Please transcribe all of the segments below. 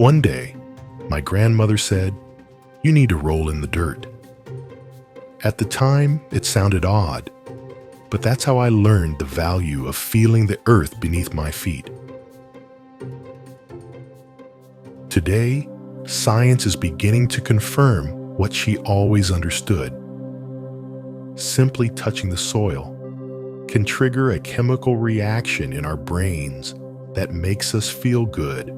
One day, my grandmother said, "You need to roll in the dirt." At the time, it sounded odd, but that's how I learned the value of feeling the earth beneath my feet. Today, science is beginning to confirm what she always understood. Simply touching the soil can trigger a chemical reaction in our brains that makes us feel good,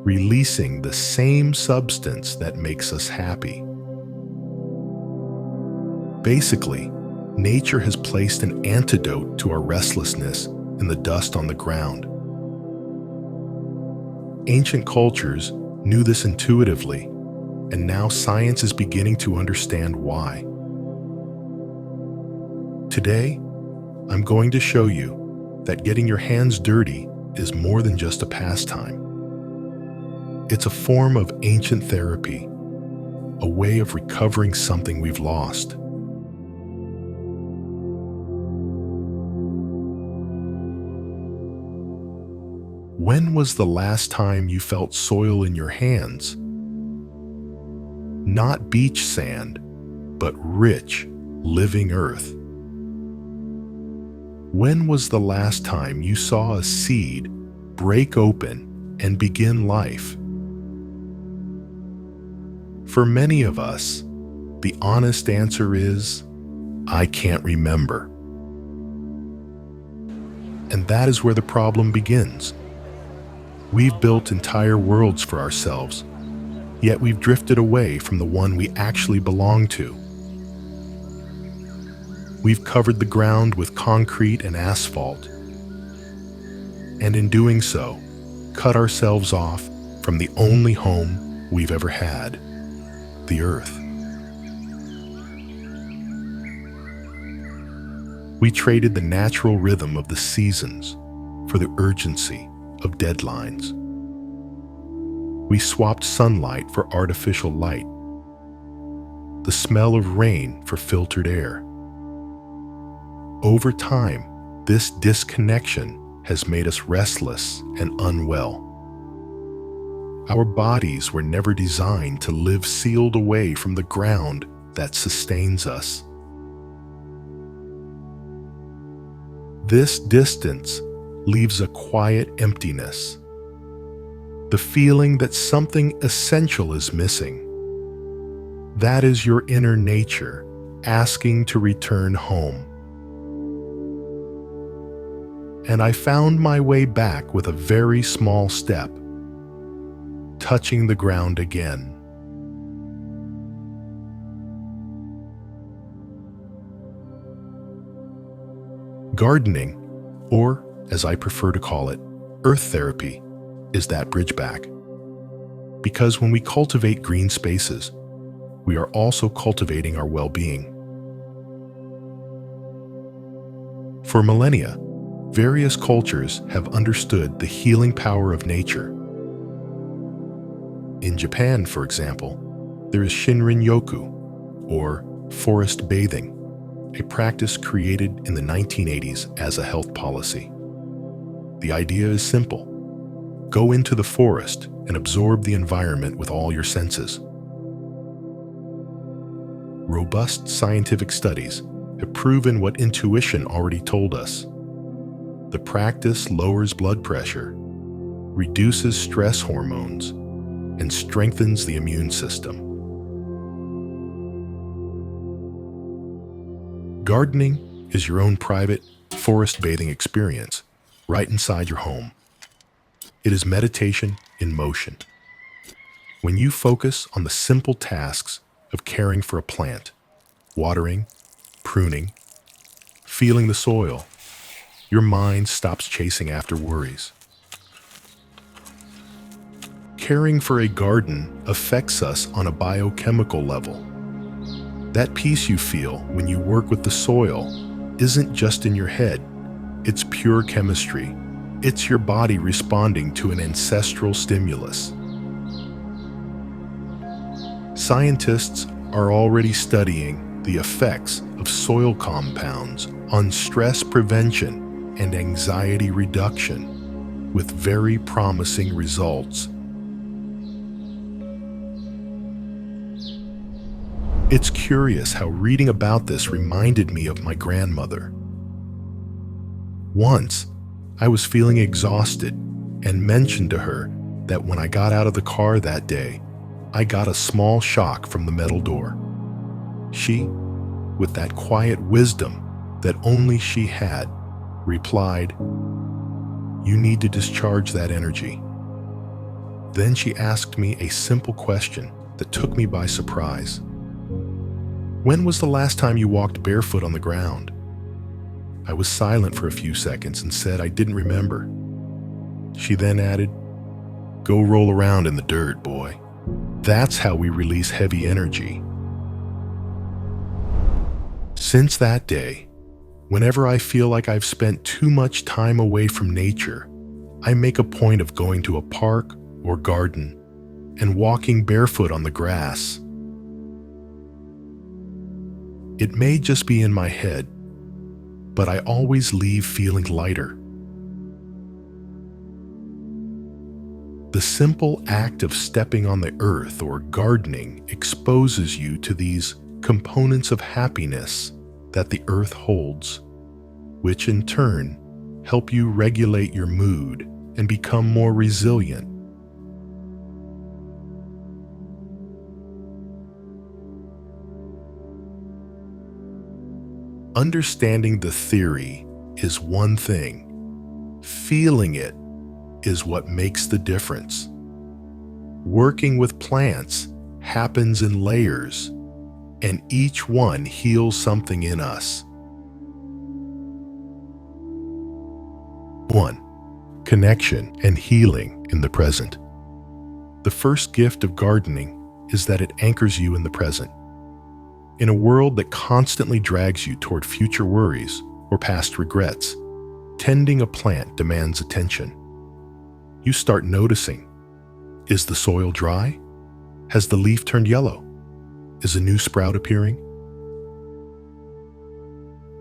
releasing the same substance that makes us happy. Basically, nature has placed an antidote to our restlessness in the dust on the ground. Ancient cultures knew this intuitively, and now science is beginning to understand why. Today, I'm going to show you that getting your hands dirty is more than just a pastime. It's a form of ancient therapy, a way of recovering something we've lost. When was the last time you felt soil in your hands? Not beach sand, but rich, living earth. When was the last time you saw a seed break open and begin life? For many of us, the honest answer is, I can't remember. And that is where the problem begins. We've built entire worlds for ourselves, yet we've drifted away from the one we actually belong to. We've covered the ground with concrete and asphalt, and in doing so, cut ourselves off from the only home we've ever had, the earth. We traded the natural rhythm of the seasons for the urgency of deadlines. We swapped sunlight for artificial light, the smell of rain for filtered air. Over time, this disconnection has made us restless and unwell. Our bodies were never designed to live sealed away from the ground that sustains us. This distance leaves a quiet emptiness, the feeling that something essential is missing. That is your inner nature asking to return home. And I found my way back with a very small step, touching the ground again. Gardening, or as I prefer to call it, earth therapy, is that bridge back. Because when we cultivate green spaces, we are also cultivating our well-being. For millennia, various cultures have understood the healing power of nature. In Japan, for example, there is Shinrin-yoku, or forest bathing, a practice created in the 1980s as a health policy. The idea is simple. Go into the forest and absorb the environment with all your senses. Robust scientific studies have proven what intuition already told us. The practice lowers blood pressure, reduces stress hormones, and strengthens the immune system. Gardening is your own private forest bathing experience right inside your home. It is meditation in motion. When you focus on the simple tasks of caring for a plant, watering, pruning, feeling the soil, your mind stops chasing after worries. Caring for a garden affects us on a biochemical level. That peace you feel when you work with the soil isn't just in your head, it's pure chemistry. It's your body responding to an ancestral stimulus. Scientists are already studying the effects of soil compounds on stress prevention and anxiety reduction, with very promising results. It's curious how reading about this reminded me of my grandmother. Once, I was feeling exhausted and mentioned to her that when I got out of the car that day, I got a small shock from the metal door. She, with that quiet wisdom that only she had, replied, "You need to discharge that energy." Then she asked me a simple question that took me by surprise. "When was the last time you walked barefoot on the ground?" I was silent for a few seconds and said I didn't remember. She then added, "Go roll around in the dirt, boy. That's how we release heavy energy." Since that day, whenever I feel like I've spent too much time away from nature, I make a point of going to a park or garden and walking barefoot on the grass. It may just be in my head, but I always leave feeling lighter. The simple act of stepping on the earth or gardening exposes you to these components of happiness that the earth holds, which in turn help you regulate your mood and become more resilient. Understanding the theory is one thing. Feeling it is what makes the difference. Working with plants happens in layers, and each one heals something in us. 1. Connection and healing in the present. The first gift of gardening is that it anchors you in the present. In a world that constantly drags you toward future worries or past regrets, tending a plant demands attention. You start noticing. Is the soil dry? Has the leaf turned yellow? Is a new sprout appearing?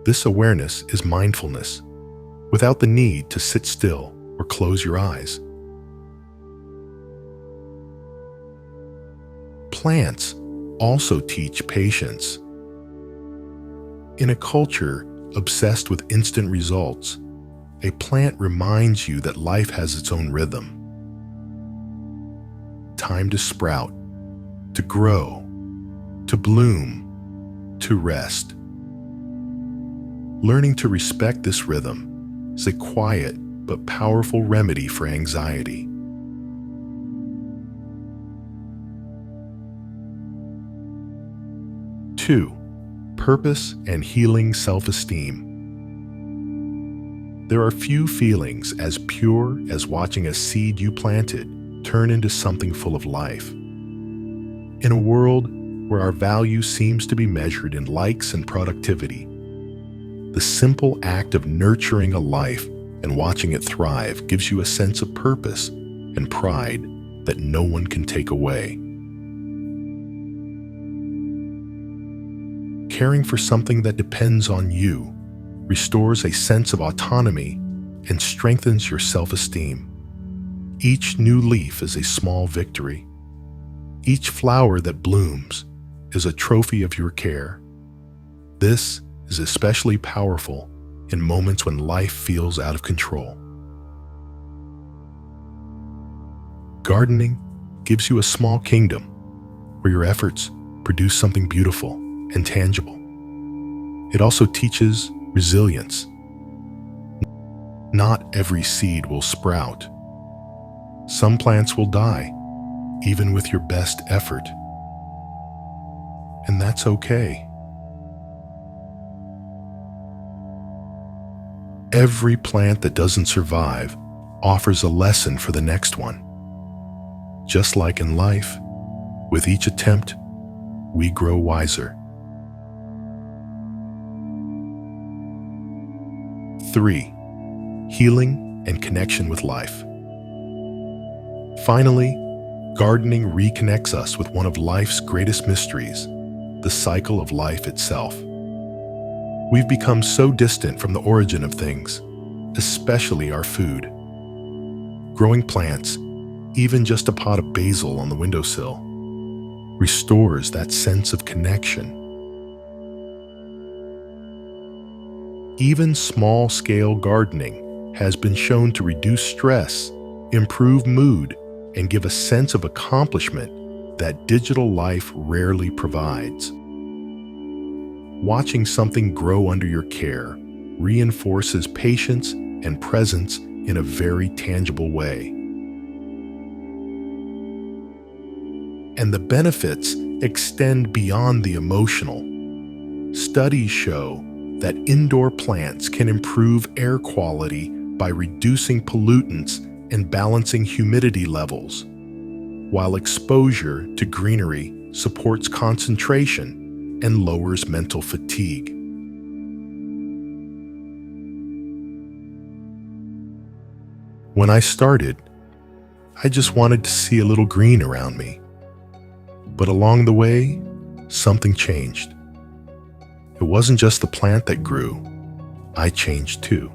This awareness is mindfulness, without the need to sit still or close your eyes. Plants also teach patience. In a culture obsessed with instant results, a plant reminds you that life has its own rhythm. Time to sprout, to grow, to bloom, to rest. Learning to respect this rhythm is a quiet but powerful remedy for anxiety. 2. Purpose and healing self-esteem. There are few feelings as pure as watching a seed you planted turn into something full of life. In a world where our value seems to be measured in likes and productivity, the simple act of nurturing a life and watching it thrive gives you a sense of purpose and pride that no one can take away. Caring for something that depends on you restores a sense of autonomy and strengthens your self-esteem. Each new leaf is a small victory. Each flower that blooms is a trophy of your care. This is especially powerful in moments when life feels out of control. Gardening gives you a small kingdom where your efforts produce something beautiful and tangible. It also teaches resilience. Not every seed will sprout. Some plants will die, even with your best effort. And that's okay. Every plant that doesn't survive offers a lesson for the next one. Just like in life, with each attempt, we grow wiser. 3. Healing and connection with life. Finally, gardening reconnects us with one of life's greatest mysteries, the cycle of life itself. We've become so distant from the origin of things, especially our food. Growing plants, even just a pot of basil on the windowsill, restores that sense of connection. Even small-scale gardening has been shown to reduce stress, improve mood, and give a sense of accomplishment that digital life rarely provides. Watching something grow under your care reinforces patience and presence in a very tangible way. And the benefits extend beyond the emotional. Studies show that indoor plants can improve air quality by reducing pollutants and balancing humidity levels, while exposure to greenery supports concentration and lowers mental fatigue. When I started, I just wanted to see a little green around me. But along the way, something changed. It wasn't just the plant that grew, I changed too.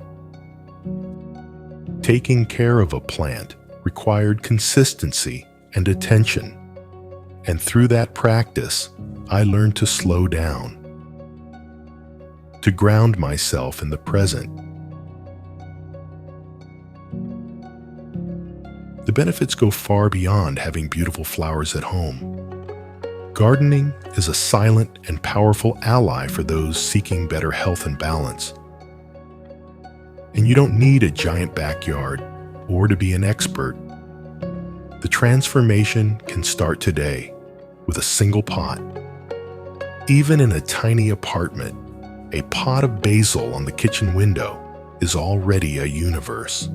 Taking care of a plant required consistency and attention, and through that practice, I learned to slow down, to ground myself in the present. The benefits go far beyond having beautiful flowers at home. Gardening is a silent and powerful ally for those seeking better health and balance. And you don't need a giant backyard or to be an expert. The transformation can start today with a single pot. Even in a tiny apartment, a pot of basil on the kitchen window is already a universe.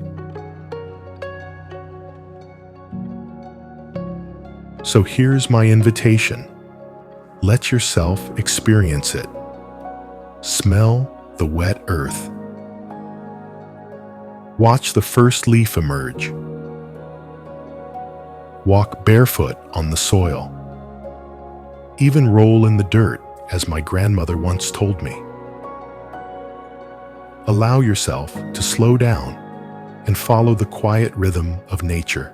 So here's my invitation. Let yourself experience it. Smell the wet earth. Watch the first leaf emerge. Walk barefoot on the soil. Even roll in the dirt, as my grandmother once told me. Allow yourself to slow down and follow the quiet rhythm of nature.